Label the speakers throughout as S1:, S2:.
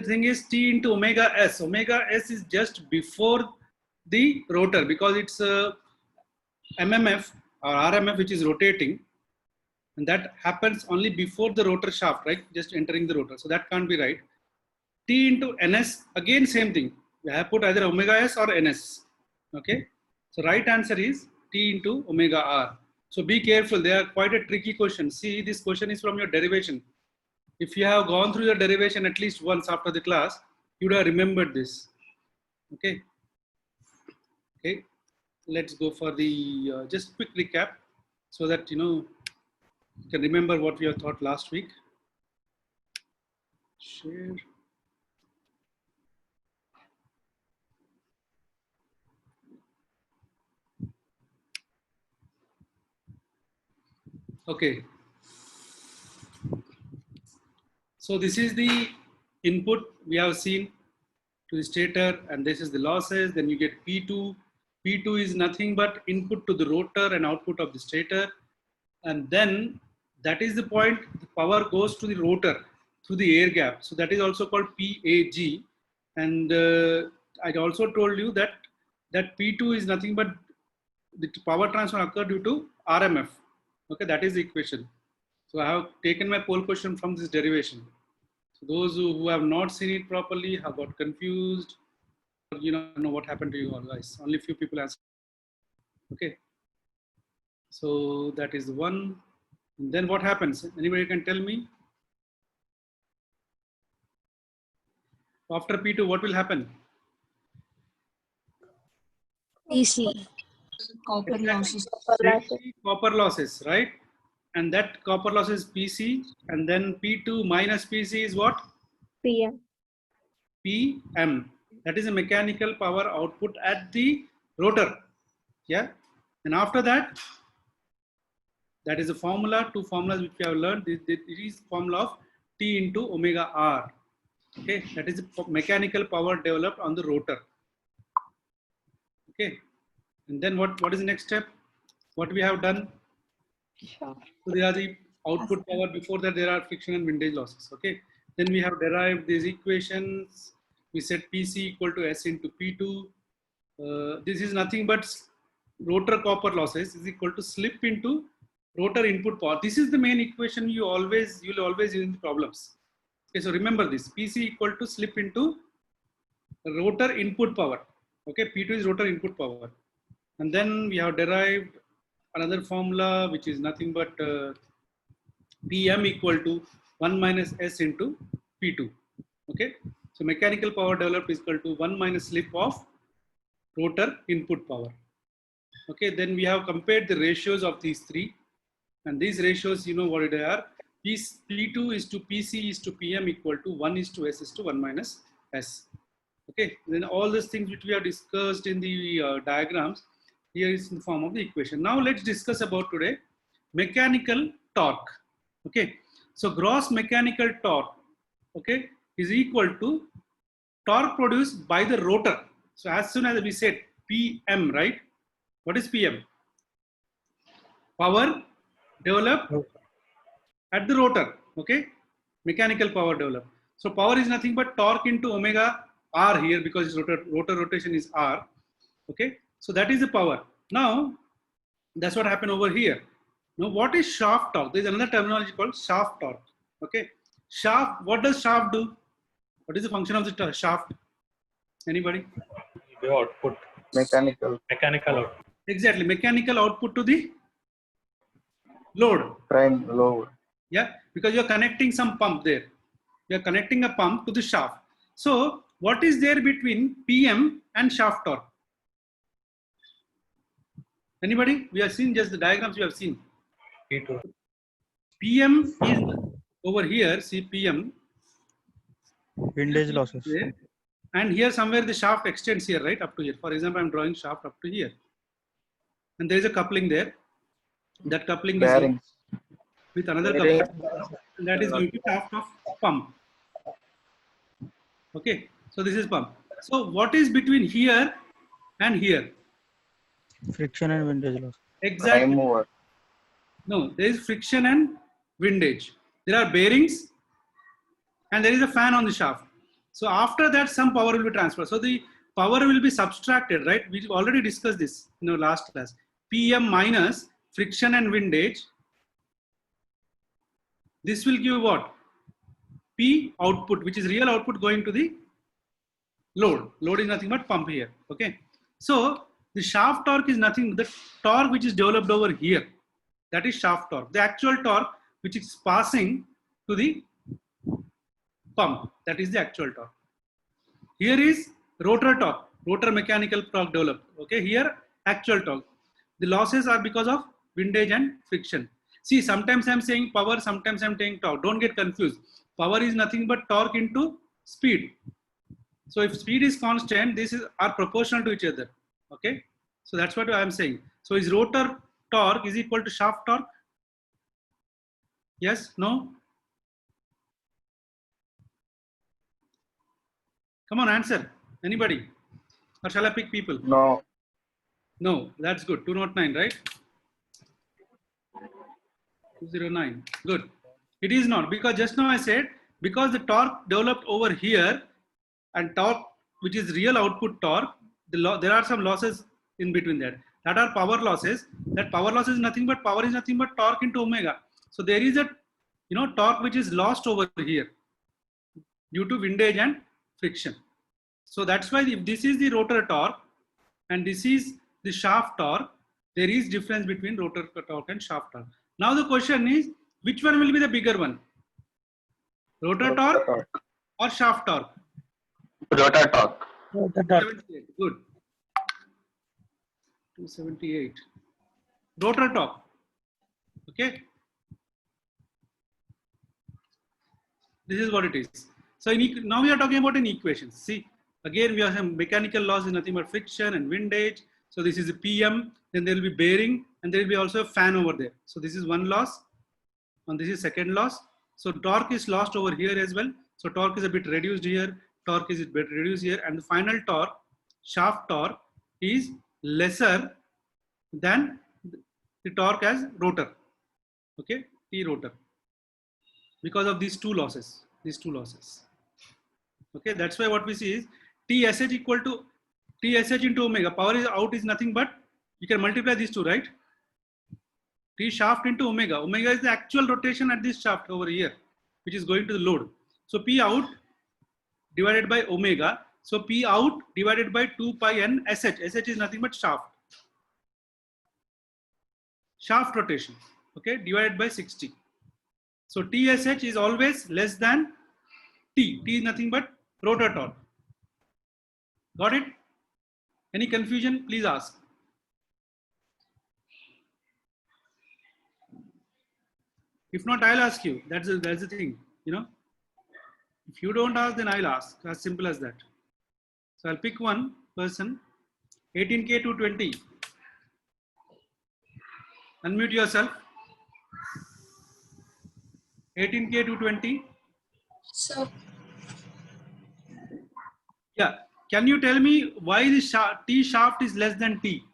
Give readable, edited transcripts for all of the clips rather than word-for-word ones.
S1: thing is T into omega S. Omega S is just before the rotor because it's MMF or RMF which is rotating, and that happens only before the rotor shaft, right? Just entering the rotor. So that can't be right. T into NS, again same thing. We have put either omega S or NS. Okay. So right answer is T into omega R. So be careful. They are quite a tricky question. See, this question is from your derivation. If you have gone through your derivation at least once after the class, you would have remembered this. Okay. Okay. Let's go for the just quick recap so that you can remember what we have taught last week. Share. Okay. So this is the input we have seen to the stator, and this is the losses. Then you get P2. P2 is nothing but input to the rotor and output of the stator. And then that is the point the power goes to the rotor through the air gap. So that is also called PAG. And I also told you that P2 is nothing but the power transfer occurred due to RMF. Okay, that is the equation. So I have taken my pole question from this derivation. So those who have not seen it properly have got confused. Know what happened to you all guys. Only few people answered. Okay. So that is one. And then what happens? Anybody can tell me? After P2, what will happen?
S2: PC.
S3: Copper losses.
S1: Copper losses, right? And that copper loss is PC. And then P2 minus PC is what?
S2: PM.
S1: PM. That is a mechanical power output at the rotor. Yeah. And after that, that is a formula, two formulas which we have learned. It is formula of T into omega R. Okay. That is the mechanical power developed on the rotor. Okay. And then what is the next step? What we have done?
S2: Sure.
S1: So there are the output power. Before that, there are friction and windage losses. Okay. Then we have derived these equations. We said PC equal to S into P2. This is nothing but rotor copper losses is equal to slip into rotor input power. This is the main equation you'll always use in the problems. Okay, so remember this. PC equal to slip into rotor input power. Okay, P2 is rotor input power. And then we have derived another formula which is nothing but PM equal to 1 minus S into P2. Okay, so mechanical power developed is equal to 1 minus slip of rotor input power. Okay, then we have compared the ratios of these three, and these ratios, you know what they are. P2 is to PC is to PM equal to 1 is to S is to 1 minus S. Okay, then all these things which we have discussed in the diagrams, here is in the form of the equation. Now let's discuss about today mechanical torque. Okay, so gross mechanical torque, okay, is equal to torque produced by the rotor. So as soon as we said PM, right? What is PM? Power developed at the rotor. Okay, mechanical power developed. So power is nothing but torque into omega R here because rotor rotation is R. Okay, so that is the power. Now that's what happened over here. Now what is shaft torque? There is another terminology called shaft torque. Okay, shaft. What does shaft do? What is the function of the shaft? Anybody?
S4: The output.
S5: Mechanical
S4: Output.
S1: Exactly, mechanical output to the load.
S5: prime load.
S1: Yeah, because you're connecting some pump there. You're connecting a pump to the shaft. So what is there between PM and shaft torque? Anybody? We have seen just the diagrams we have seen.
S4: P2.
S1: PM is over here, see PM.
S6: Windage losses.
S1: There. And here somewhere the shaft extends here, right? Up to here. For example, I'm drawing shaft up to here. And there is a coupling there. That coupling
S5: Bearings.
S1: is with another coupling. And that is going to shaft of pump. Okay. So this is pump. So what is between here and here?
S6: Friction and windage loss.
S1: Exactly.
S5: Prime mover.
S1: No, there is friction and windage. There are bearings and there is a fan on the shaft. So after that, some power will be transferred. So the power will be subtracted, right? We already discussed this in our last class. PM minus friction and windage. This will give what? P output, which is real output going to the load. Load is nothing but pump here. Okay. So the shaft torque is nothing, the torque which is developed over here. That is shaft torque. The actual torque which is passing to the pump. That is the actual torque. Here is rotor torque, rotor mechanical torque developed. Okay, here actual torque. The losses are because of windage and friction. See, sometimes I'm saying power, sometimes I'm saying torque. Don't get confused. Power is nothing but torque into speed. So if speed is constant, this is are proportional to each other. Okay, so that's what I'm saying. So is rotor torque is equal to shaft torque? Yes, no? Come on, answer. Anybody? Or shall I pick people?
S5: No.
S1: No, that's good. 209, right? 209. Good. It is not, because just now I said, because the torque developed over here and torque, which is real output torque, there are some losses in between that. That are power losses. That power loss is nothing but torque into omega. So there is a torque which is lost over here due to windage and friction. So that's why if this is the rotor torque and this is the shaft torque, there is difference between rotor torque and shaft torque. Now the question is, which one will be the bigger one? Rotor torque or shaft torque?
S5: Rotor torque.
S1: 278. Good. 278. Rotor torque. Okay. This is what it is. So now we are talking about an equation. See, again we have some mechanical loss is nothing but friction and windage. So this is a PM. Then there will be bearing, and there will be also a fan over there. So this is one loss, and this is second loss. So torque is lost over here as well. So torque is a bit reduced here. Torque is a bit reduced here, and the final torque, shaft torque, is lesser than the torque as rotor. Okay, T rotor, because of these two losses. Okay, that's why what we see is TSH equal to TSH into omega. Power is out is nothing but, you can multiply these two, right? T shaft into omega. Omega is the actual rotation at this shaft over here, which is going to the load. So P out divided by omega. So P out divided by 2 pi n SH. SH is nothing but shaft. Shaft rotation. Okay, divided by 60. So TSH is always less than T. T is nothing but rotor torque. Got it? Any confusion? Please ask. If not, I'll ask you. That's the thing. If you don't ask, then I'll ask. As simple as that. So I'll pick one person. 18K to 20. Unmute yourself. 18K to 20.
S3: So,
S1: Yeah. Can you tell me why the T shaft is less than T?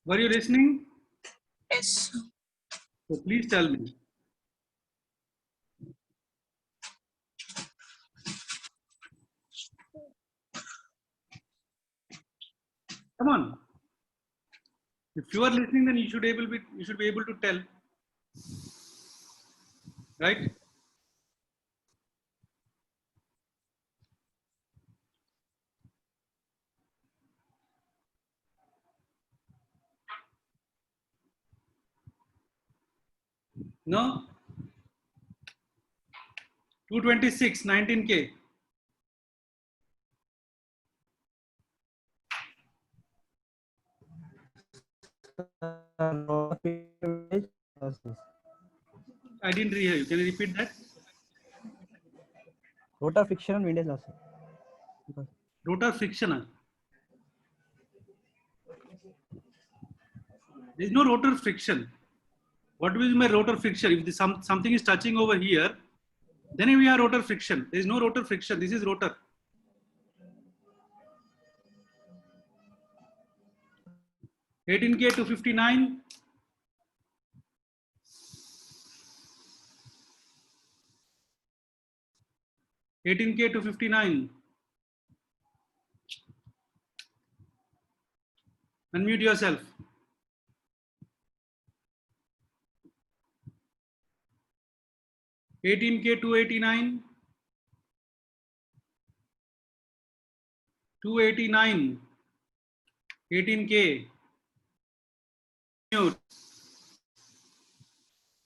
S1: Were you listening?
S3: yes.
S1: So please tell me. Come on. If you are listening, then you should be able to tell. Right? No? 226, 19K. I didn't hear you. Can you repeat that?
S6: Rotor friction and windage losses.
S1: Rotor friction. There is no rotor friction. What will be my rotor friction? If something is touching over here, then we have rotor friction. There is no rotor friction. This is rotor. $18K to 59. 18K to 59. Unmute yourself. 18K to 89. 289. 18K. Mute.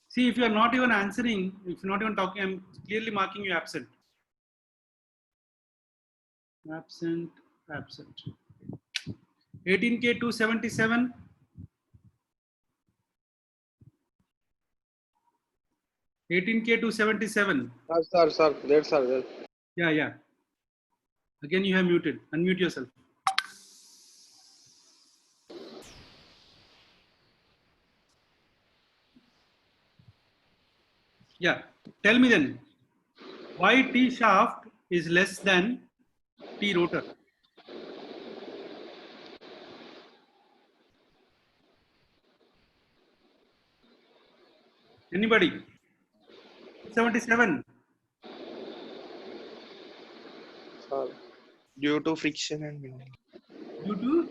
S1: See, if you are not even answering, if you're not even talking, I'm clearly marking you absent. Absent, absent. 18K to 77. 18K to 77.
S7: Sir, there.
S1: Yeah, yeah. Again, you have muted. Unmute yourself. Yeah. Tell me then, why T shaft is less than T rotor? Anybody? 77.
S7: Sir,
S8: Due to friction and windage.
S1: Due to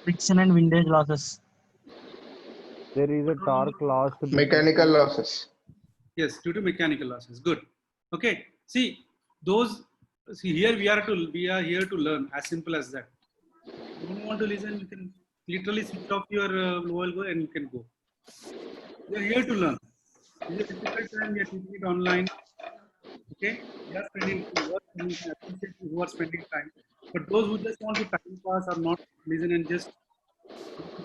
S6: Friction and windage losses.
S9: There is a torque loss.
S7: mechanical losses.
S1: yes, due to mechanical losses. Good. Okay. See those. See here we are here to learn. As simple as that. You don't want to listen, you can literally switch off your mobile go and you can go. We are here to learn. It's a difficult time. We are teaching it online. Okay, we are spending time. I appreciate you who are spending time. But those who just want to time pass or not listen and just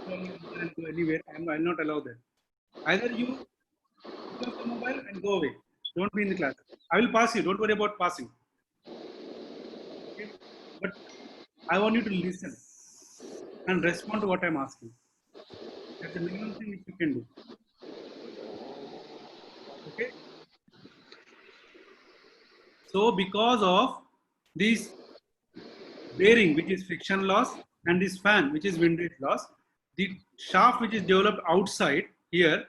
S1: and go anywhere, I'll not allow that. Either you pick up the mobile and go away. Don't be in the class. I will pass you. Don't worry about passing. Okay? But I want you to listen and respond to what I'm asking. That's the minimum thing which you can do. Okay. So because of this bearing, which is friction loss, and this fan, which is windage loss, the shaft which is developed outside here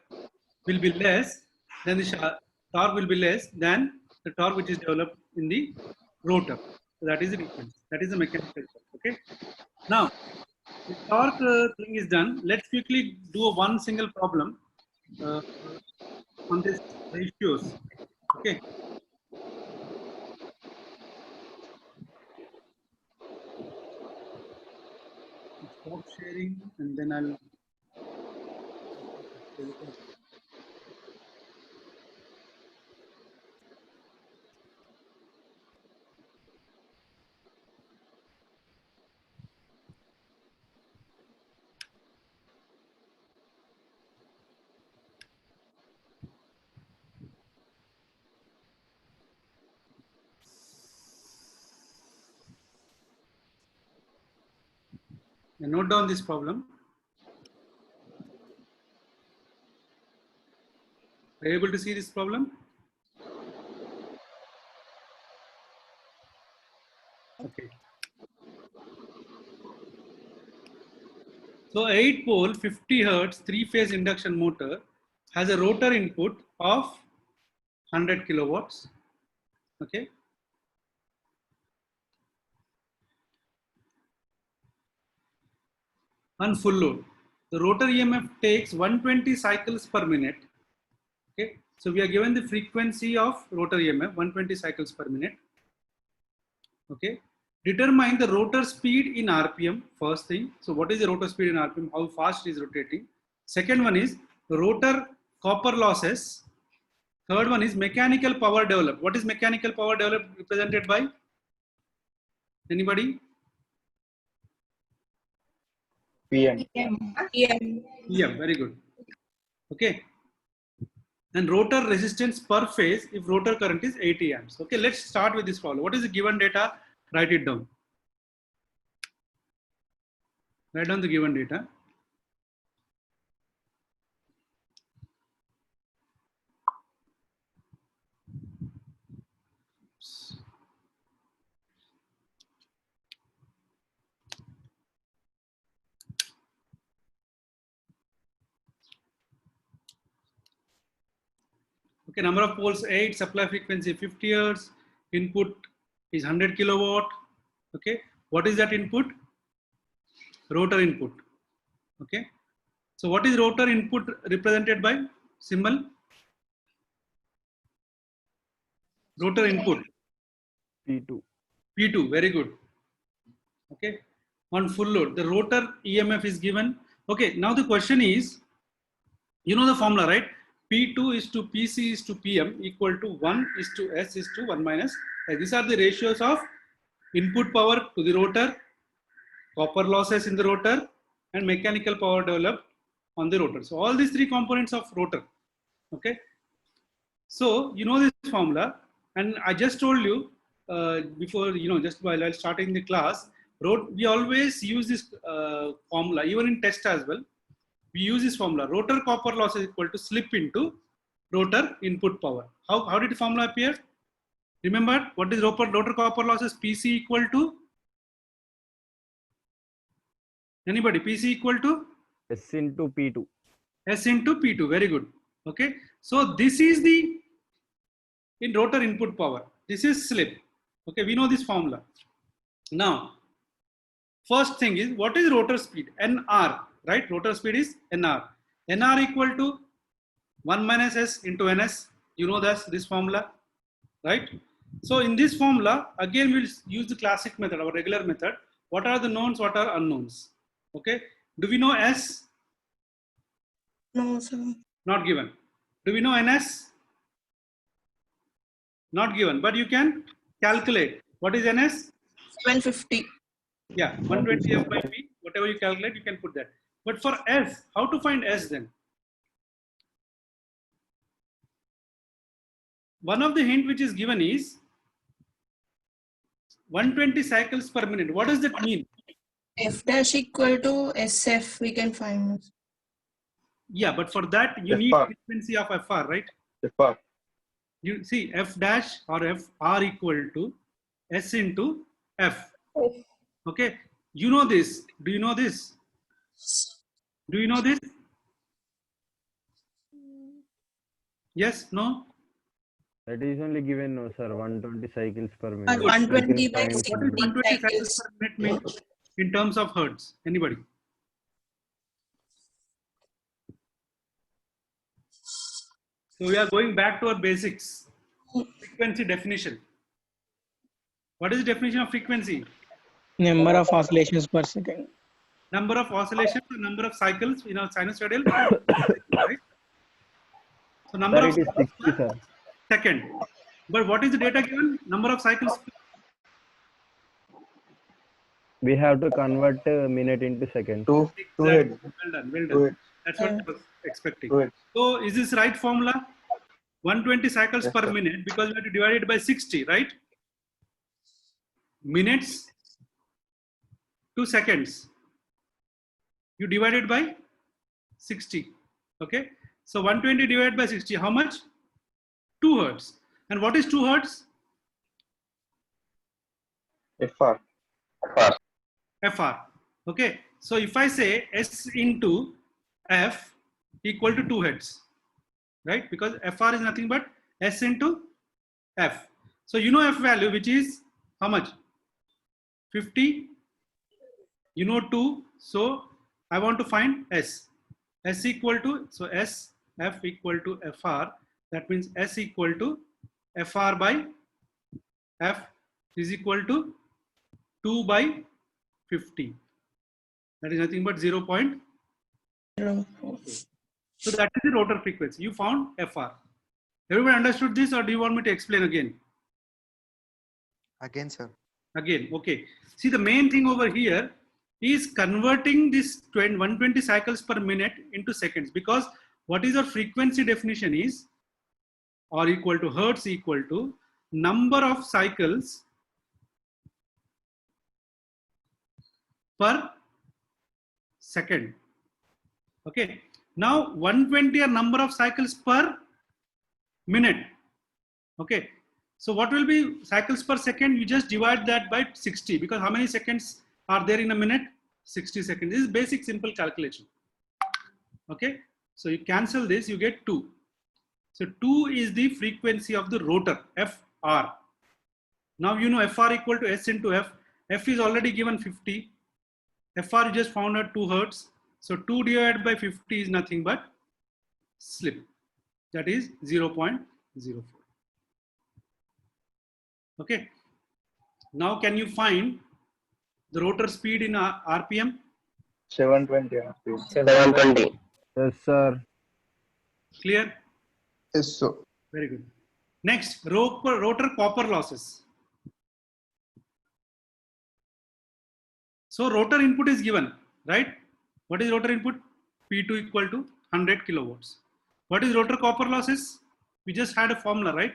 S1: will be less than the torque will be less than the torque which is developed in the rotor. So that is the difference. That is the mechanical torque. Okay. Now the torque thing is done. Let's quickly do one single problem on this ratios. Okay. Stop sharing and then I'll. Note down this problem. Are you able to see this problem? Okay. So 8 pole 50 hertz 3-phase induction motor has a rotor input of 100 kilowatts. Okay. On full load. The rotor EMF takes 120 cycles per minute. Okay. So we are given the frequency of rotor EMF 120 cycles per minute. Okay. Determine the rotor speed in RPM, first thing. So what is the rotor speed in RPM? How fast it is rotating? Second one is rotor copper losses. Third one is mechanical power developed. What is mechanical power developed represented by? Anybody?
S4: PM.
S1: Yeah, very good. Okay. And rotor resistance per phase if rotor current is 80 amps. Okay, let's start with this problem. What is the given data? Write it down. Write down the given data. Okay, number of poles 8, supply frequency 50 hertz, input is 100 kilowatt. Okay, what is that input? Rotor input. Okay, so what is rotor input represented by symbol? Rotor input
S9: P2.
S1: P2, very good. Okay, on full load, the rotor EMF is given. Okay, now the question is, you know the formula, right? P2 is to PC is to PM equal to 1 is to S is to 1 minus S. These are the ratios of input power to the rotor, copper losses in the rotor, and mechanical power developed on the rotor. So all these three components of rotor. Okay, so you know this formula, and I just told you before, just while starting the class, we always use this formula even in test as well. We use this formula: rotor copper loss is equal to slip into rotor input power. How did the formula appear? Remember, what is rotor copper losses? PC equal to, anybody? PC equal to
S9: S into P2.
S1: S into P2. Very good. Okay, so this is the in rotor input power. This is slip. Okay, we know this formula. Now, first thing is, what is rotor speed? NR, right? Rotor speed is NR. NR equal to 1 minus S into NS. You know this formula, right? So in this formula, again, we'll use the classic method, our regular method. What are the knowns? What are unknowns? Okay. Do we know S?
S3: No, sir.
S1: Not given. Do we know NS? Not given, but you can calculate. What is NS?
S3: 750.
S1: Yeah, 120 F by P, whatever you calculate, you can put that. But for S, how to find S then? One of the hint which is given is 120 cycles per minute. What does that mean?
S3: F dash equal to SF, we can find.
S1: Yeah, but for that you need frequency of FR, right?
S7: FR.
S1: You see F dash or FR equal to S into F. Okay, you know this. Do you know this? Do you know this? Yes, no?
S9: That is only given, no, sir. 120 cycles per minute.
S3: But 120 by
S9: We can find
S3: 60
S1: 120 cycles
S3: cycles.
S1: per minute means in terms of hertz. Anybody? So we are going back to our basics. Frequency definition. What is the definition of frequency?
S6: Number of oscillations per second.
S1: Number of oscillations, or number of cycles in a sinusoidal. Right? So number
S9: Sir,
S1: of
S9: it is 60, sir.
S1: second. But what is the data given? Number of cycles.
S9: We have to convert minute into second.
S7: Two
S1: Exactly.
S7: heads.
S1: Well done. Well
S7: Two
S1: done.
S7: heads.
S1: That's what I was expecting.
S7: Two heads.
S1: So is this right formula? 120 cycles
S7: Yes,
S1: per
S7: sir.
S1: minute, because we have to divide it by 60, right? Minutes to seconds. You divide it by 60. Okay. So 120 divided by 60, how much? 2 hertz. And what is 2 hertz?
S7: FR.
S1: FR. Okay. So if I say S into F equal to 2 hertz, right? Because FR is nothing but S into F. So you know F value, which is how much? 50. You know 2. So I want to find S. S equal to, so S, F equal to FR. That means S equal to FR by F is equal to 2 by 50. That is nothing but 0. So that is the rotor frequency. You found FR. Everybody understood this, or do you want me to explain again?
S8: Again, sir.
S1: Again, okay. See, the main thing over here is converting this 120 cycles per minute into seconds, because what is our frequency definition is, or equal to hertz equal to number of cycles per second. Okay. Now 120 are number of cycles per minute. Okay. So what will be cycles per second? You just divide that by 60, because how many seconds are there in a minute? 60 seconds. This is basic simple calculation. Okay. So you cancel this, you get 2. So 2 is the frequency of the rotor, Fr. Now you know Fr equal to S into F. F is already given 50. Fr you just found out 2 Hertz. So 2 divided by 50 is nothing but slip. That is 0.04. Okay. Now can you find the rotor speed in RPM?
S7: 720 RPM.
S5: 720.
S9: Yes, sir.
S1: Clear?
S7: Yes, so.
S1: Very good. Next, rotor copper losses. So rotor input is given, right? What is rotor input? P2 equal to 100 kilowatts. What is rotor copper losses? We just had a formula, right?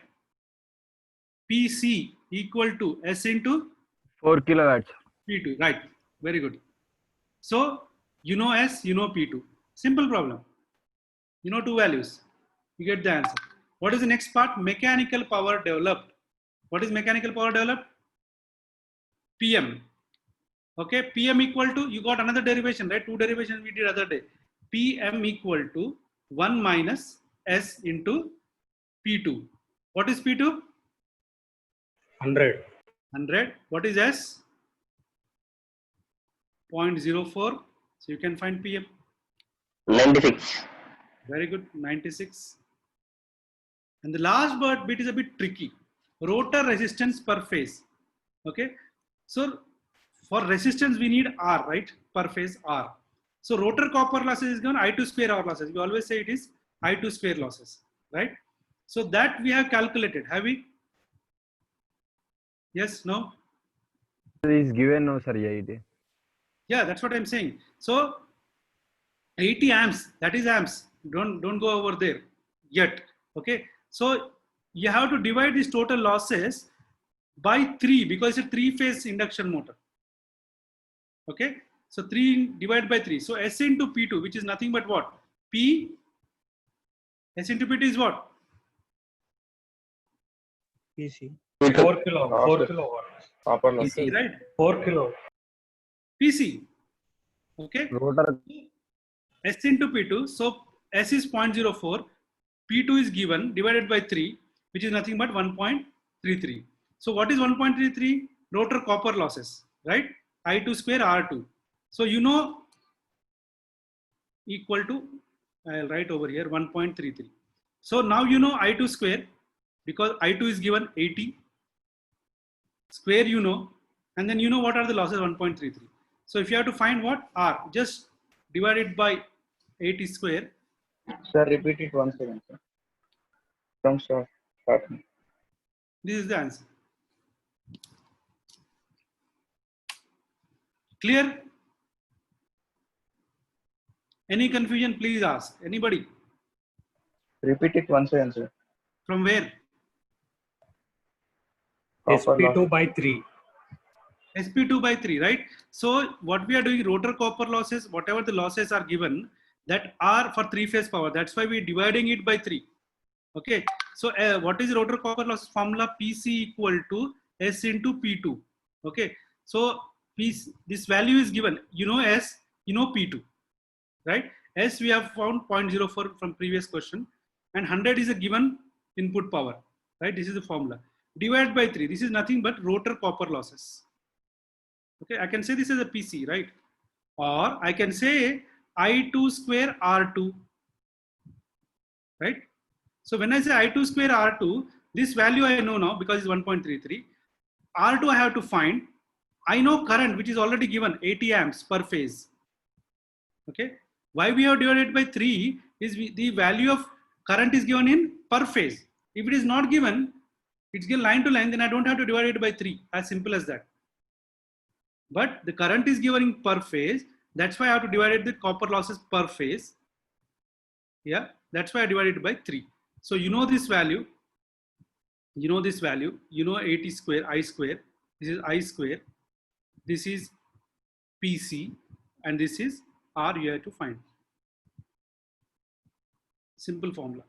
S1: PC equal to S into
S9: 4 kilowatts.
S1: P2, right? Very good. So you know S, you know P2. Simple problem. You know 2 values. You get the answer. What is the next part? Mechanical power developed. What is mechanical power developed? PM. Okay, PM equal to, you got another derivation, right? 2 derivations we did other day. PM equal to 1 minus S into P2. What is P2?
S4: 100.
S1: 100. What is S? 0.04. So you can find PM.
S5: 96.
S1: Very good. 96. And the last bit is a bit tricky. Rotor resistance per phase. Okay. So for resistance, we need R, right? Per phase R. So rotor copper losses is given I2 square R losses. We always say it is I2 square losses, right? So that we have calculated. Have we? Yes, no?
S9: Is given no, sir. Yeah,
S1: Yeah, that's what I'm saying. So 80 amps, that is amps. Don't go over there yet. Okay. So you have to divide these total losses by 3 because it's a 3-phase induction motor. Okay. So 3 divided by 3. So S into P2, which is nothing but what? P. S into P2 is what?
S8: PC.
S4: 4 kilowatt. 4 kilowatt.
S7: Copper loss.
S1: PC, right?
S4: 4 kilowatt.
S1: PC. Okay.
S9: rotor.
S1: S into P2. So S is 0.04. P2 is given divided by 3, which is nothing but 1.33. So what is 1.33? Rotor copper losses, right? I2 square R2. So you know equal to, I'll write over here 1.33. So now you know I2 square because I2 is given 80 square, you know, and then you know what are the losses 1.33. So if you have to find what R, just divide it by 80 square.
S7: Sir, repeat it once again, sir. From starting.
S1: This is the answer. Clear? Any confusion, please ask. Anybody?
S7: Repeat it once again, sir.
S1: From where?
S7: Copper loss.
S4: SP2 by 3.
S1: SP2 by 3, right? So what we are doing, rotor copper losses, whatever the losses are given, that are for 3-phase power. That's why we're dividing it by 3. Okay. So what is rotor copper loss formula? PC equal to S into P2. Okay. So this value is given. You know S, you know P2, right? S we have found 0.04 from previous question, and 100 is a given input power, right? This is the formula. Divide by 3. This is nothing but rotor copper losses. Okay, I can say this is a PC, right? Or I can say I2 square R2, right? So when I say I2 square R2, this value I know now because it's 1.33. R2 I have to find. I know current, which is already given 80 amps per phase. Okay. Why we have divided by 3 is the value of current is given in per phase. If it is not given, it's given line to line, then I don't have to divide it by 3. As simple as that. But the current is given in per phase. That's why I have to divide it the copper losses per phase. Yeah. That's why I divided it by 3. So you know this value. You know this value. You know 80 square, I square. This is I square. This is PC. And this is R you have to find. Simple formula.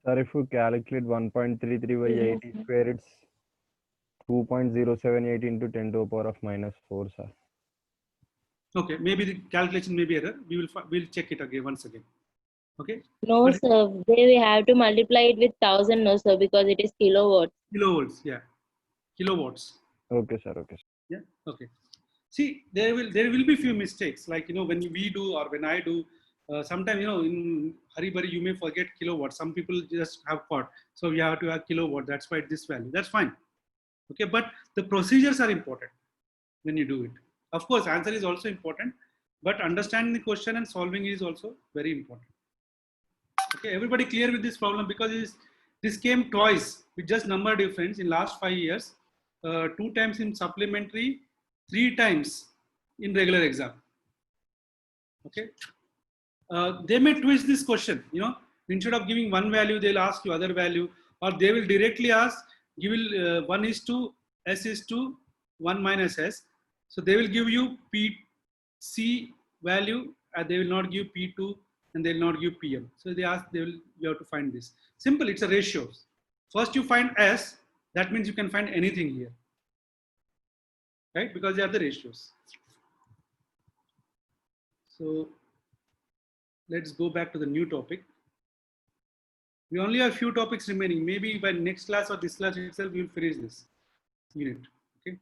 S9: Sir, if you calculate 1.33 by 80 square, it's 2.078 into 10 to the power of minus 4, sir.
S1: Okay, maybe the calculation may be error. We'll check it again once again. Okay,
S2: No,
S1: But-
S2: sir. They we have to multiply it with 1000, no, sir, because it is kilowatts.
S1: kilovolts, yeah, kilowatts.
S9: Okay, sir. Okay.
S1: Yeah. Okay. See, there will be few mistakes. Like when we do or when I do, sometimes in hurry burry you may forget kilowatt. Some people just have caught. So we have to have kilowatt. That's why this value. That's fine. Okay, but the procedures are important when you do it. Of course, answer is also important, but understanding the question and solving is also very important. Okay, everybody clear with this problem because this came twice with just number difference in last 5 years, 2 times in supplementary, 3 times in regular exam. Okay, they may twist this question. Instead of giving one value, they'll ask you other value, or they will directly ask, give 1 is to S is to 1 minus S. So they will give you PC value, and they will not give P2, and they will not give PM. So they ask, you have to find this. Simple, it's a ratio. First you find S, that means you can find anything here, right? Because they are the ratios. So let's go back to the new topic. We only have a few topics remaining. Maybe by next class or this class itself, we will finish this unit. Okay.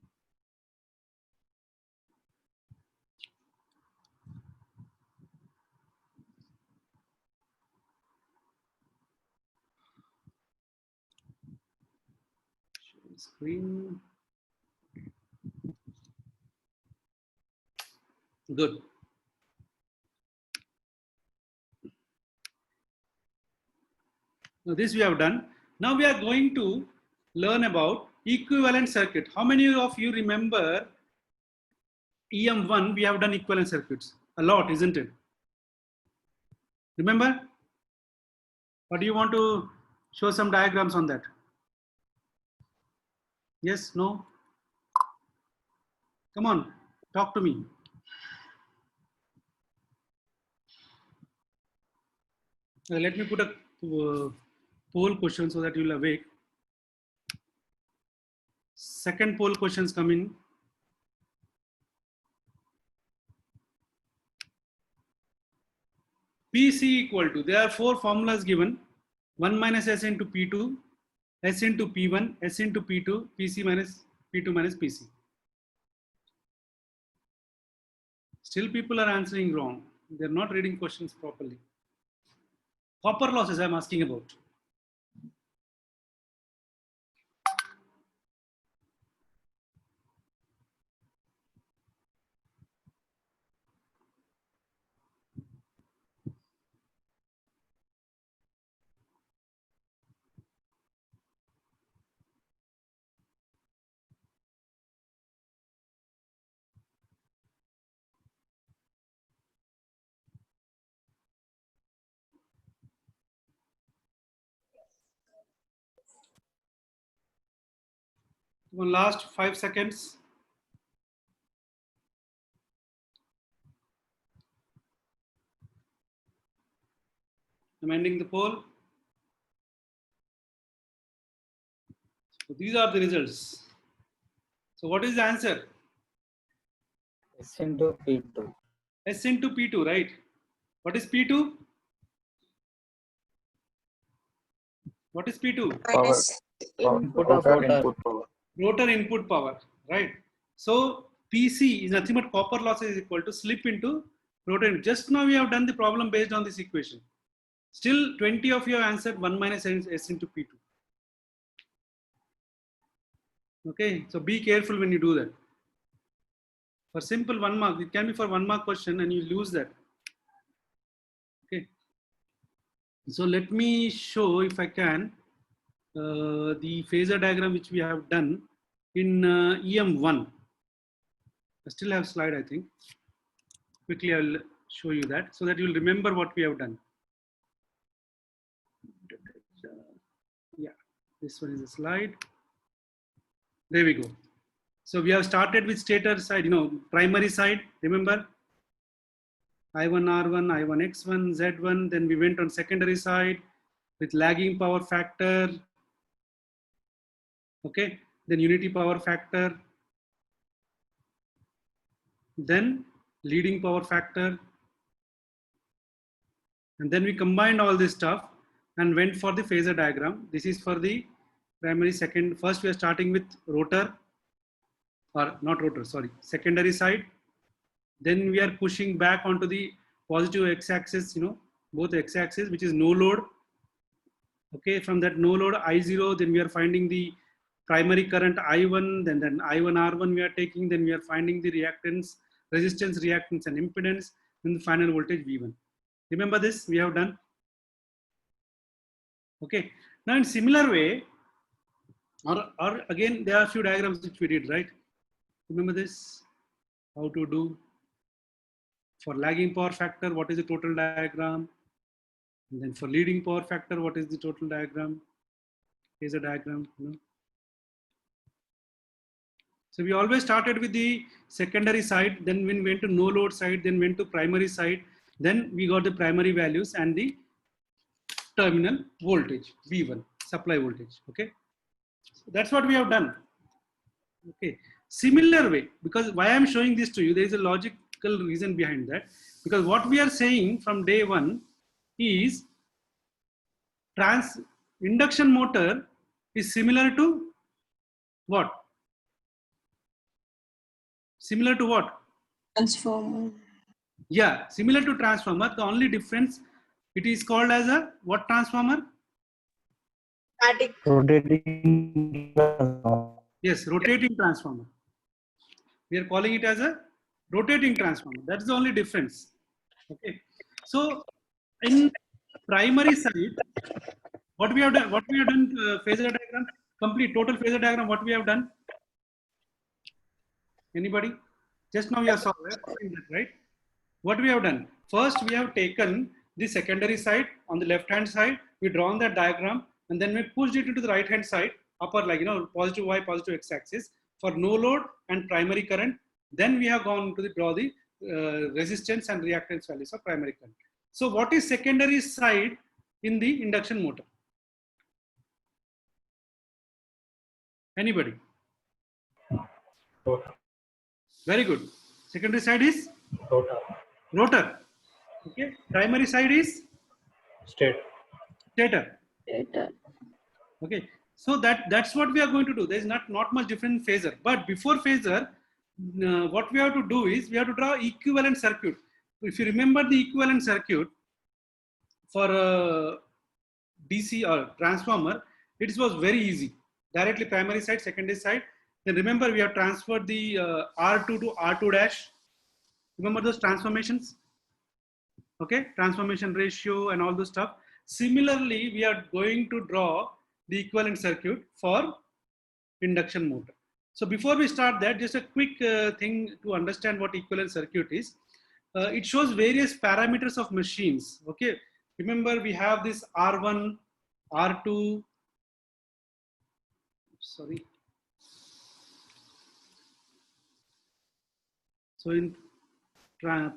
S1: Screen. Good. Now this we have done. Now we are going to learn about equivalent circuit. How many of you remember EM1 we have done equivalent circuits? A lot, isn't it? Remember? Or do you want to show some diagrams on that? Yes, no? Come on, talk to me. Let me put a poll question so that you'll awake. Second poll questions come in. PC equal to, there are 4 formulas given. 1 minus S into P2, S into P1, S into P2, PC minus P2 minus PC. Still people are answering wrong. They're not reading questions properly. Copper losses I'm asking about. One last 5 seconds. I'm ending the poll. So these are the results. So what is the answer?
S7: S into P2.
S1: S into P2, right? What is P2? What is P2?
S7: Power.
S3: Input of
S7: Rotor
S3: rotor.
S7: input power.
S1: Rotor input power, right? So PC is nothing but copper losses is equal to slip into rotor. Just now we have done the problem based on this equation. Still 20 of you have answered 1 minus S into P2. Okay, so be careful when you do that. For simple 1 mark, it can be for 1 mark question and you lose that. Okay. So let me show if I can the phasor diagram which we have done in EM1. I still have slide, I think. Quickly, I'll show you that so that you'll remember what we have done. Yeah, this one is a slide. There we go. So we have started with stator side, primary side, remember? I1, R1, I1, X1, Z1. Then we went on secondary side with lagging power factor. Okay, then unity power factor. Then leading power factor. And then we combined all this stuff and went for the phasor diagram. This is for the primary second. First we are starting with rotor, or not rotor, sorry, secondary side. Then we are pushing back onto the positive x-axis, both x-axis, which is no load. Okay, from that no load I0, then we are finding the primary current I1, then I1 R1 we are taking, then we are finding the reactance, resistance, reactance and impedance, and the final voltage V1. Remember this we have done? Okay, now in similar way, or again, there are a few diagrams which we did, right? Remember this, how to do for lagging power factor, what is the total diagram? And then for leading power factor, what is the total diagram? Here's a diagram. So we always started with the secondary side, then we went to no load side, then went to primary side, then we got the primary values and the terminal voltage, V1, supply voltage. Okay, so that's what we have done. Okay, similar way, because why I'm showing this to you, there is a logical reason behind that, because what we are saying from day one is induction motor is similar to what? Similar to what?
S3: Transformer.
S1: Yeah, similar to transformer. The only difference, it is called as a what transformer?
S4: Rotating.
S1: Yes, rotating transformer. We are calling it as a rotating transformer. That's the only difference. Okay. So in primary side, what we have done, phasor diagram, complete total phasor diagram, what we have done? Anybody? Just now you saw right? What we have done? First, we have taken the secondary side on the left hand side. We drawn that diagram and then we pushed it into the right hand side, upper, like positive y, positive x axis for no load and primary current. Then we have gone to draw the resistance and reactance values of primary current. So what is secondary side in the induction motor? Anybody?
S4: Rotor.
S1: Very good. Secondary side is
S4: Rotor.
S1: rotor. Okay. Primary side is
S4: Stator.
S1: stator. Okay. So that's what we are going to do. There is not much different in phasor. But before phasor, what we have to do is we have to draw equivalent circuit. If you remember the equivalent circuit for DC or transformer, it was very easy. Directly primary side, secondary side. Then remember we have transferred the R2 to R2 dash. Remember those transformations? Okay, transformation ratio and all those stuff. Similarly, we are going to draw the equivalent circuit for induction motor. So before we start that, just a quick thing to understand what equivalent circuit is. It shows various parameters of machines. Okay, remember we have this R1, R2, sorry. So in, how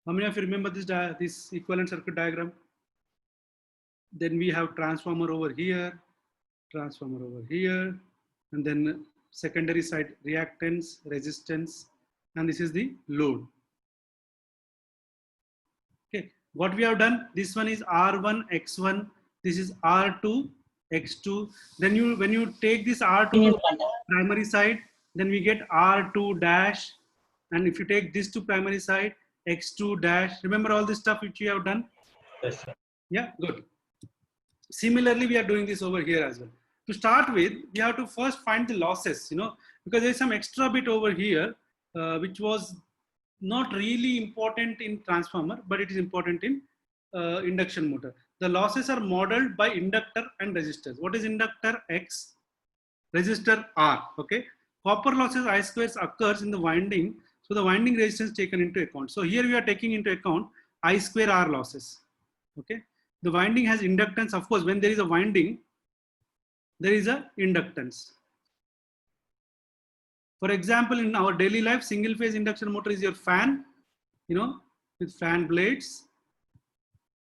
S1: many of you remember this equivalent circuit diagram? Then we have transformer over here, and then secondary side reactance, resistance, and this is the load. Okay, what we have done, this one is R1, X1, this is R2, X2. Then when you take this R2 to primary side, then we get R2 dash, and if you take this to primary side, X2 dash. Remember all this stuff which we have done?
S4: Yes, sir.
S1: Yeah, good. Similarly, we are doing this over here as well. To start with, we have to first find the losses, because there is some extra bit over here, which was not really important in transformer, but it is important in induction motor. The losses are modeled by inductor and resistors. What is inductor? X, resistor R. Okay, copper losses I squares occurs in the winding, so the winding resistance taken into account. So here we are taking into account I square R losses. Okay, the winding has inductance. Of course, when there is a winding, there is a inductance. For example, in our daily life, single phase induction motor is your fan, with fan blades.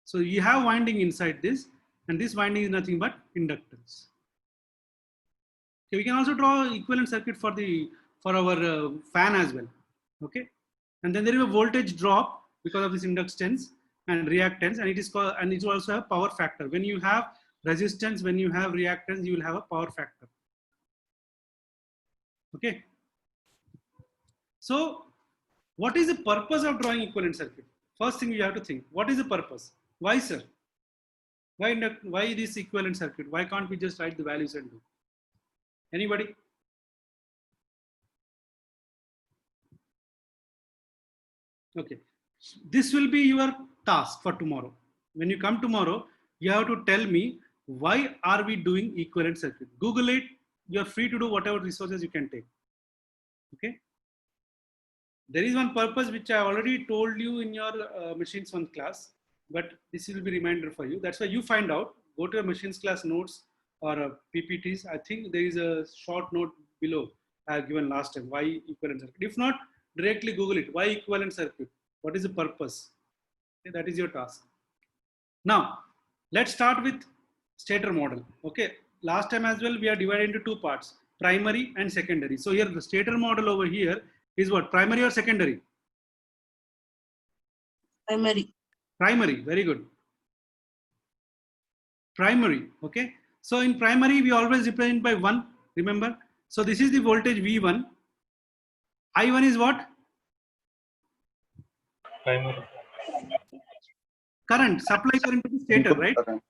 S1: So you have winding inside this, and this winding is nothing but inductance. Okay, we can also draw equivalent circuit for our fan as well. Okay, and then there is a voltage drop. because of this inductance and reactance, and it is called, and it will also have power factor. When you have resistance, when you have reactance, you will have a power factor. Okay. So what is the purpose of drawing equivalent circuit? First thing you have to think, what is the purpose? Why, sir? Why this equivalent circuit? Why can't we just write the values and do? Anybody? Okay. This will be your task for tomorrow. When you come tomorrow, you have to tell me why are we doing equivalent circuit. Google it. You're free to do whatever resources you can take. Okay. There is one purpose which I already told you in your machines 1 class, but this will be reminder for you. That's why you find out, go to your machines class notes or PPTs. I think there is a short note below I have given last time, why equivalent circuit. If not, directly Google it. Why equivalent circuit? What is the purpose? Okay, that is your task. Now, let's start with stator model. Okay, last time as well, we are divided into 2 parts, primary and secondary. So here the stator model over here is what? Primary or secondary?
S3: Primary.
S1: Primary, very good. Primary, okay. So in primary, we always represent by 1, remember? So this is the voltage V1. I1 is what?
S4: Primary.
S1: Current, supply current to the stator,
S7: Input
S1: right?
S7: current.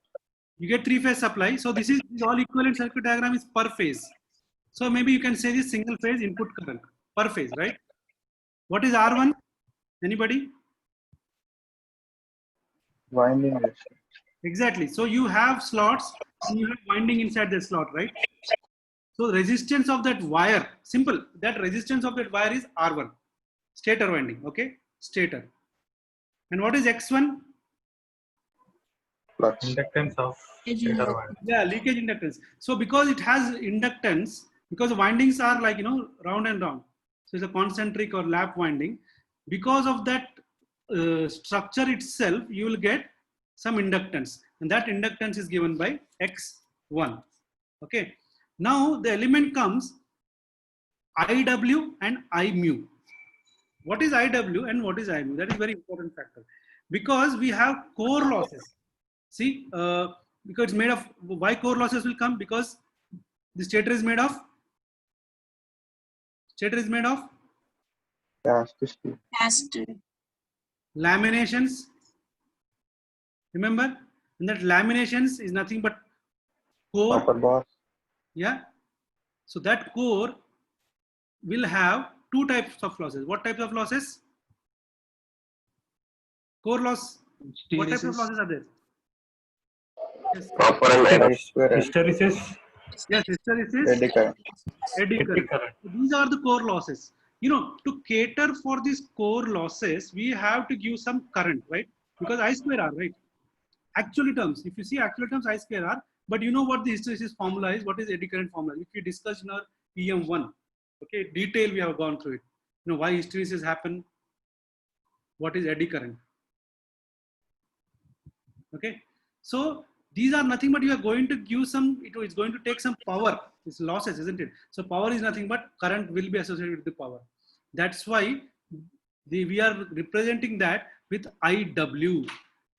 S1: You get 3-phase supply. So this all equivalent circuit diagram is per phase. So maybe you can say this single phase input current per phase, right? What is R1? Anybody?
S7: Winding resistance.
S1: Exactly. So you have slots and you have winding inside the slot, right? So resistance of that wire, simple. That resistance of that wire is R1, stator winding, okay? Stator. And what is X1?
S7: Flux.
S4: Inductance of stator wire.
S1: Yeah, leakage inductance. So because it has inductance, because the windings are like, round and round. So it's a concentric or lap winding. Because of that structure itself, you will get some inductance. And that inductance is given by X1. Okay. Now the element comes IW and I mu. What is IW and what is I mu? That is very important factor. Because we have core losses. See, because it's made of, why core losses will come? Because the stator is made of
S7: Cast steel.
S3: Cast.
S1: laminations. Remember? And that laminations is nothing but core.
S7: Copper bars.
S1: Yeah. So that core will have 2 types of losses. What types of losses? Core loss. What types of losses are there? Yes.
S5: Copper and iron.
S7: I square and
S4: Hysteresis.
S1: Yes, hysteresis,
S7: eddy current.
S1: eddy
S4: Eddy
S1: current.
S4: current.
S1: These are the core losses. To cater for these core losses, we have to give some current, right? Because I square R, right? Actual terms, if you see actual terms, I square R, but you know what the hysteresis formula is, what is eddy current formula? If we discuss in our EM1, okay, detail we have gone through it. Why hysteresis happen, what is eddy current? Okay, so these are nothing but you are going to give some, it's going to take some power. It's losses, isn't it? So power is nothing but current will be associated with the power. That's why we are representing that with IW.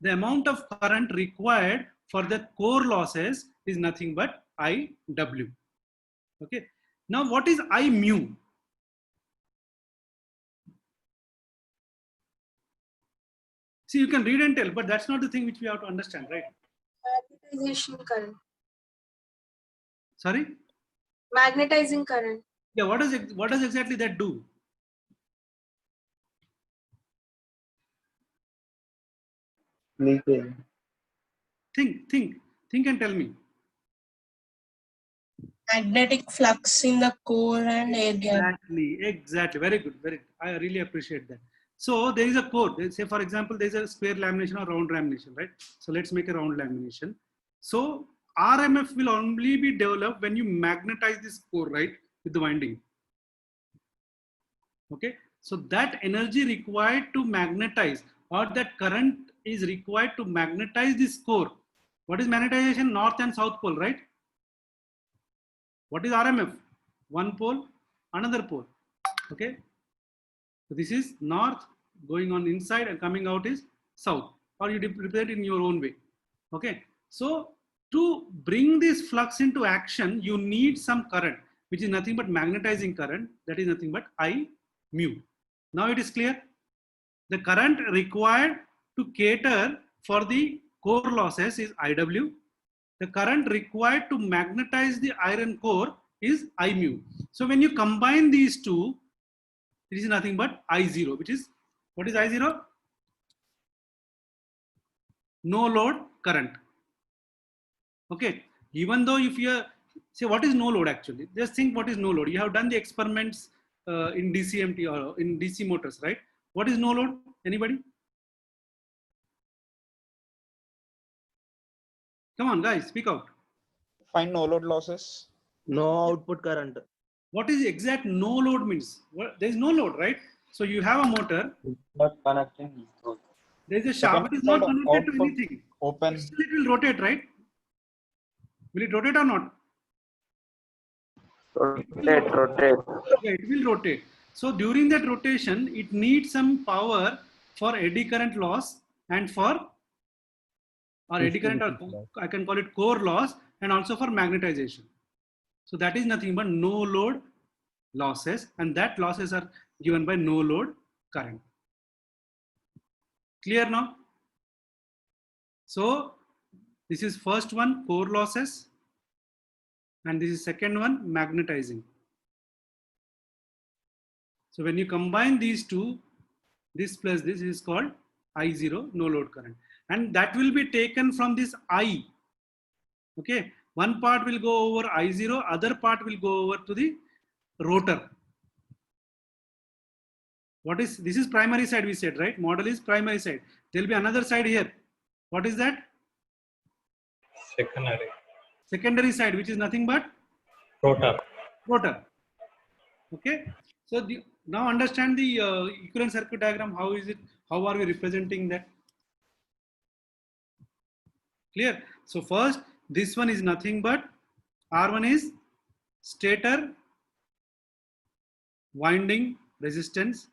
S1: The amount of current required for the core losses is nothing but IW. Okay. Now what is I mu? See, you can read and tell, but that's not the thing which we have to understand, right?
S10: Magnetization current.
S1: Sorry?
S10: Magnetizing current.
S1: Yeah, what does exactly that do?
S7: Leakage.
S1: Think and tell me.
S3: Magnetic flux in the core and air gap.
S1: Exactly. Very good. I really appreciate that. So there is a core. Say for example, there is a square lamination or round lamination, right? So let's make a round lamination. So RMF will only be developed when you magnetize this core, right, with the winding. Okay. So that energy required to magnetize, or that current is required to magnetize this core. What is magnetization? North and south pole, right? What is RMF? One pole, another pole. Okay. So this is north, going on inside and coming out is south, or you represent in your own way. Okay, so to bring this flux into action, you need some current, which is nothing but magnetizing current, that is nothing but I mu. Now it is clear. The current required to cater for the core losses is IW. The current required to magnetize the iron core is I mu. So when you combine these two, it is nothing but I0, which is, what is I0? No load current. Okay, even though if you say what is no load actually, just think what is no load. You have done the experiments in DCMT or in DC motors, right? What is no load? Anybody? Come on, guys, speak out.
S8: Find no load losses.
S7: No output current.
S1: What is exact no load means? Well, there is no load, right? So you have a motor.
S7: Not connecting.
S1: There is a shaft. It is not connected to
S8: output
S1: anything.
S8: Open.
S1: Still it will rotate, right? Will it rotate or not?
S5: Rotate.
S1: Yeah, it will rotate. So during that rotation, it needs some power for eddy current loss and for, or eddy current, or I can call it core loss, and also for magnetization. So that is nothing but no load losses, and that losses are given by no load current. Clear now? So this is first one, core losses, and this is second one, magnetizing. So when you combine these two, this plus this is called I0, no load current, and that will be taken from this I. Okay, one part will go over I0, other part will go over to the rotor. What is this? Is primary side, we said, right? Model is primary side. There will be another side here. What is that?
S4: Secondary.
S1: Secondary side, which is nothing but
S4: Rotor.
S1: rotor. Okay, so now understand the equivalent circuit diagram. How is it? How are we representing that? Clear? So first, this one is nothing but R1 is stator winding resistance.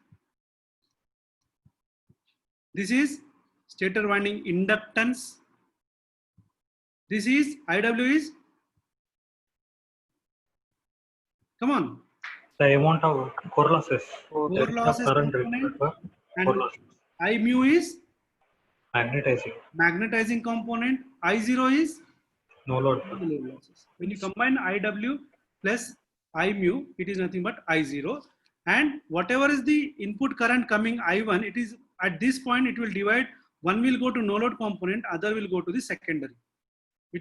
S1: This is stator winding inductance. This is IW is, come on,
S4: The amount of core losses.
S1: core
S4: There is no
S1: losses
S4: current
S1: component,
S4: required for
S1: and
S4: core losses.
S1: I mu is
S4: Magnetizing.
S1: magnetizing component. I0 is
S4: No load.
S1: no load losses. When you combine IW plus I mu, it is nothing but I0, and whatever is the input current coming I1, it is at this point it will divide. One will go to no load component, other will go to the secondary.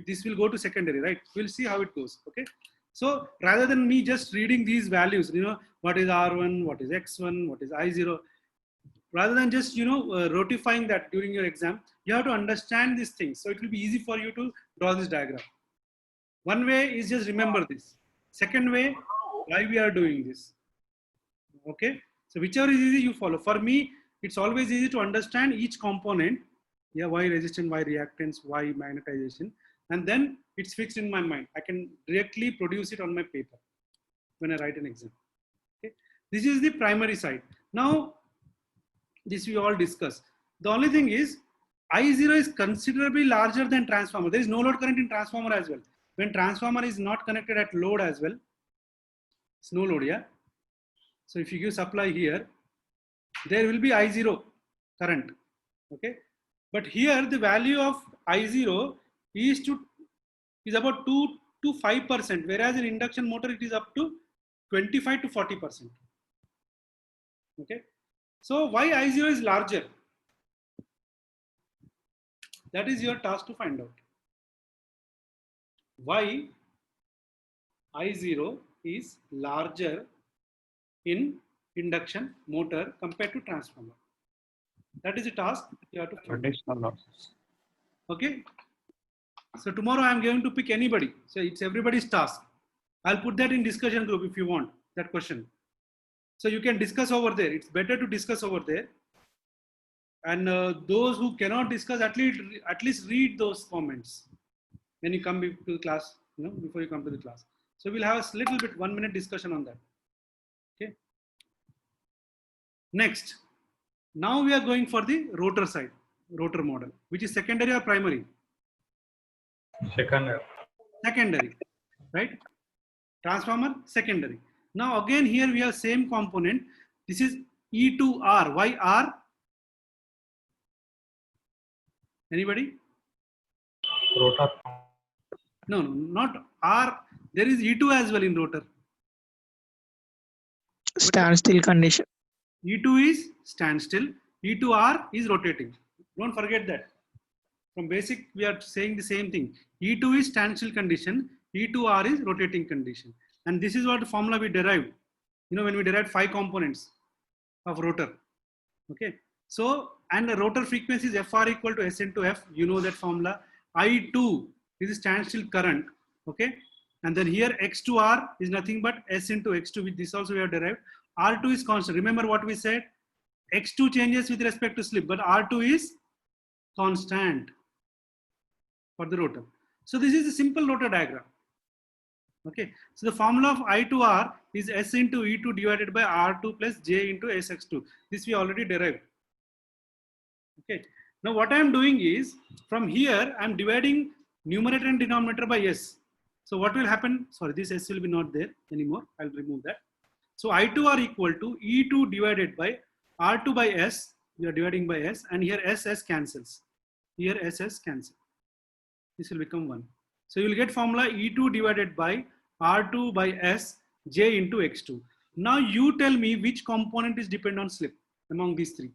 S1: This will go to secondary, right? We'll see how it goes. Okay, so rather than me just reading these values, you know, what is R1, what is X1, what is I0, rather than just, you know, rotifying that during your exam, you have to understand these things. So it will be easy for you to draw this diagram. One way is just remember this. Second way, why we are doing this. Okay, so whichever is easy, you follow. For me, it's always easy to understand each component. Yeah, why resistance, why reactance, why magnetization, and then it's fixed in my mind. I can directly produce it on my paper when I write an exam. Okay, this is the primary side. Now, this we all discuss. The only thing is, I0 is considerably larger than transformer. There is no load current in transformer as well. When transformer is not connected at load as well, it's no load, yeah. So if you give supply here, there will be I0 current. Okay, but here the value of I0 is about 2 to 5%, whereas in induction motor it is up to 25 to 40%. Okay, so why I0 is larger? That is your task to find out. Why I0 is larger in induction motor compared to transformer. That is a task you have to find.
S7: Additional losses.
S1: Okay. So tomorrow I am going to pick anybody. So it's everybody's task. I'll put that in discussion group if you want that question. So you can discuss over there. It's better to discuss over there. And those who cannot discuss, at least read those comments when you come to the class, you know, before you come to the class. So we'll have a little bit 1 minute discussion on that. Okay. Next, Now we are going for the rotor side, rotor model, which is secondary or primary?
S4: Second.
S1: Secondary, right? Transformer, secondary. Now again here we have same component. This is E2R. Why R? Anybody?
S4: Rotor.
S1: No, not R. There is E2 as well in rotor.
S6: Standstill condition.
S1: E2 is standstill. E2R is rotating. Don't forget that. From basic, we are saying the same thing. E2 is standstill condition. E2R is rotating condition. And this is what the formula we derived. You know, when we derived 5 components of rotor. Okay. So, and the rotor frequency is FR equal to S into F. You know that formula. I2 is standstill current. Okay. And then here X2R is nothing but S into X2, which this also we have derived. R2 is constant. Remember what we said? X2 changes with respect to slip, but R2 is constant for the rotor. So this is a simple rotor diagram. Okay. So the formula of I2R is S into E2 divided by R2 plus J into SX2. This we already derived. Okay. Now what I am doing is from here I am dividing numerator and denominator by S. So what will happen? Sorry, this S will be not there anymore. I'll remove that. So I2R equal to E2 divided by R2 by S. We are dividing by S, and here SS cancels. Here SS cancel. This will become 1. So you will get formula E2 divided by R2 by S J into X2. Now you tell me which component is dependent on slip among these 3.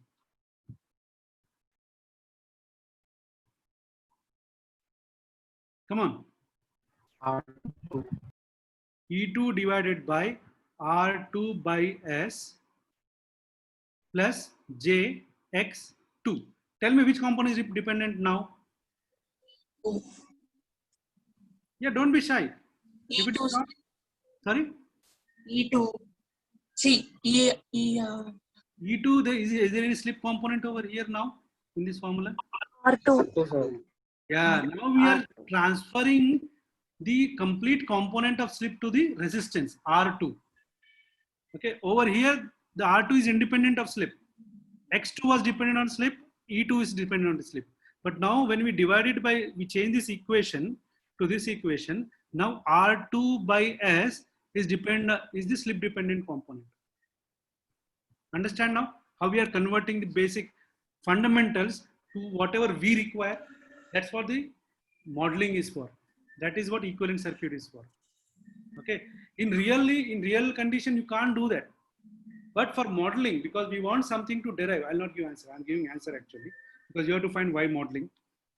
S1: Come on.
S7: R2.
S1: E2 divided by R2 by S plus J X2. Tell me which component is dependent now. Yeah, don't be shy. If it is not, sorry?
S3: E2. See, E2,
S1: E2, is there any slip component over here now in this formula?
S10: R2.
S1: Yeah, now we are transferring the complete component of slip to the resistance, R2. Okay, over here, the R2 is independent of slip. X2 was dependent on slip, E2 is dependent on the slip. But now when we divide it by, we change this equation to this equation, now R2 by S is the slip dependent component. Understand now how we are converting the basic fundamentals to whatever we require? That's what the modeling is for. That is what equivalent circuit is for. Okay. In real condition, you can't do that. But for modeling, because we want something to derive, I'll not give answer. I'm giving answer actually, because you have to find why modeling,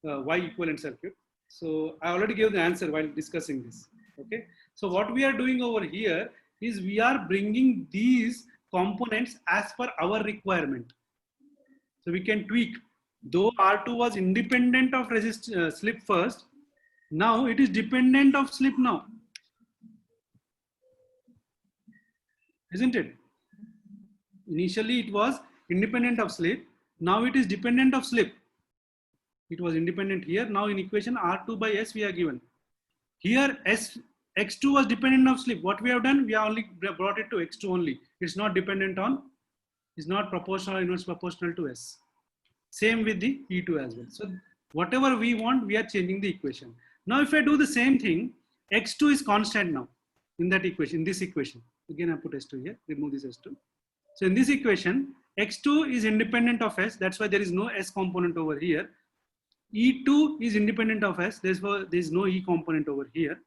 S1: why equivalent circuit. So I already gave the answer while discussing this. Okay. So what we are doing over here is we are bringing these components as per our requirement. So we can tweak. Though R2 was independent of slip first, now it is dependent of slip now. Isn't it? Initially it was independent of slip. Now it is dependent of slip. It was independent here. Now in equation R2 by S we are given. Here X2 was dependent of slip. What we have done? We have only brought it to X2 only. It's not dependent on, it's not proportional or inverse proportional to S. Same with the E2 as well. So whatever we want, we are changing the equation. Now if I do the same thing, X2 is constant now in that equation, in this equation. Again I put S2 here, remove this S2. So in this equation, X2 is independent of S. That's why there is no S component over here. E2 is independent of S. Therefore, there is no E component over here.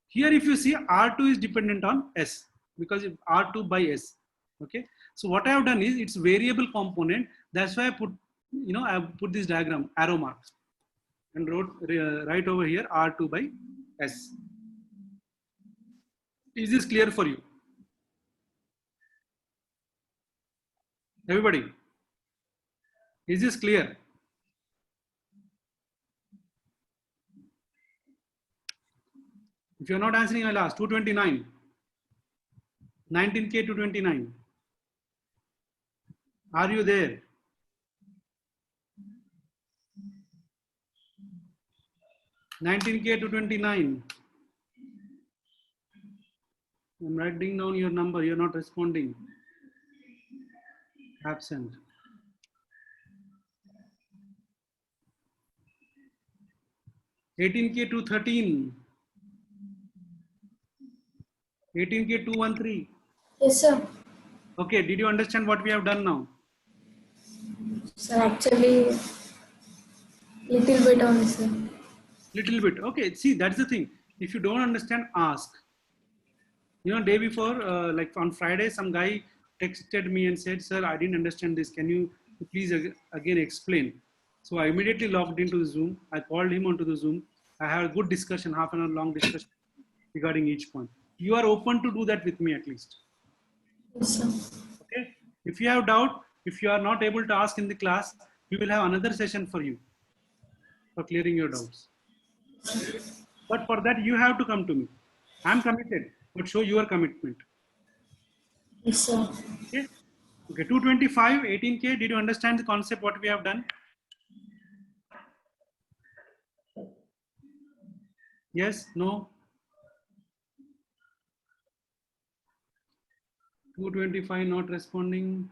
S1: Here if you see, R2 is dependent on S because R2 by S. Okay. So what I have done is it's variable component. That's why I put, I have put this diagram, arrow marks, and wrote right over here R2 by S. Is this clear for you? Everybody, is this clear? If you're not answering, I'll ask. 229. 19K to 29. Are you there? $19K to 29. I'm writing down your number. You're not responding. Absent. 18K 213. 18K 213.
S11: Yes, sir.
S1: Okay, did you understand what we have done now?
S11: Sir, actually, little bit only, sir.
S1: Little bit. Okay, see, that's the thing. If you don't understand, ask. You know, day before, like on Friday, some guy texted me and said, "Sir, I didn't understand this. Can you please again explain?" So I immediately logged into the Zoom. I called him onto the Zoom. I had a good discussion, half an hour long discussion regarding each point. You are open to do that with me at least.
S11: Yes, sir.
S1: Okay. If you have doubt, if you are not able to ask in the class, we will have another session for you for clearing your doubts. But for that, you have to come to me. I'm committed, but show your commitment.
S11: Yes, sir.
S1: Okay. Okay. 225, 18K. Did you understand the concept? What we have done? Yes. No. 225 not responding.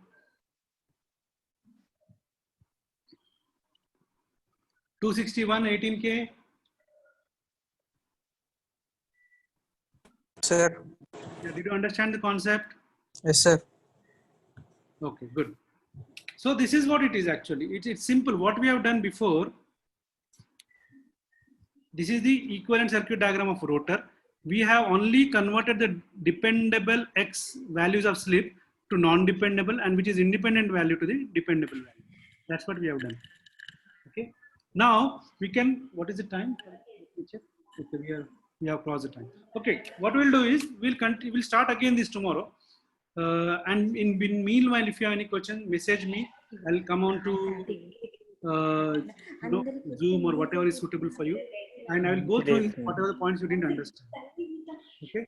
S1: 261, 18K.
S7: Sir.
S1: Yeah, did you understand the concept?
S7: Yes, sir.
S1: Okay, good. So this is what it is actually. It's simple. What we have done before, this is the equivalent circuit diagram of rotor. We have only converted the dependable X values of slip to non-dependable, and which is independent value to the dependable value. That's what we have done. Okay. Now we can, what is the time? Okay, we have crossed the time. Okay, what we'll do is we'll start again this tomorrow. And in meanwhile, if you have any question, message me. I'll come on to Zoom or whatever is suitable for you, and I will go through whatever the points you didn't understand. Okay.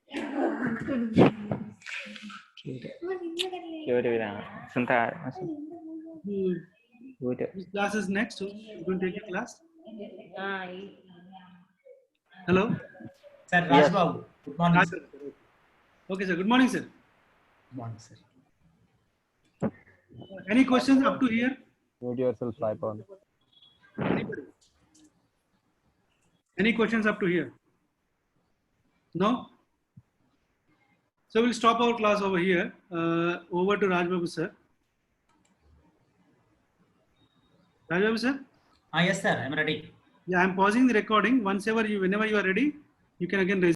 S1: Which class is next? You going to take a class? Hello.
S4: Sir,
S5: Yes.
S4: Rajbabu. Good morning.
S1: Raj,
S4: Sir.
S1: okay, sir. Good morning, sir.
S4: Good morning, sir.
S1: Any questions up to here?
S9: Mute yourself, Saipon.
S1: Anybody? Any questions up to here? No? So we'll stop our class over here. Over to Rajbabu, sir. Rajbabu, sir?
S4: Yes, sir. I'm ready.
S1: Yeah, I'm pausing the recording. Whenever you are ready, you can again raise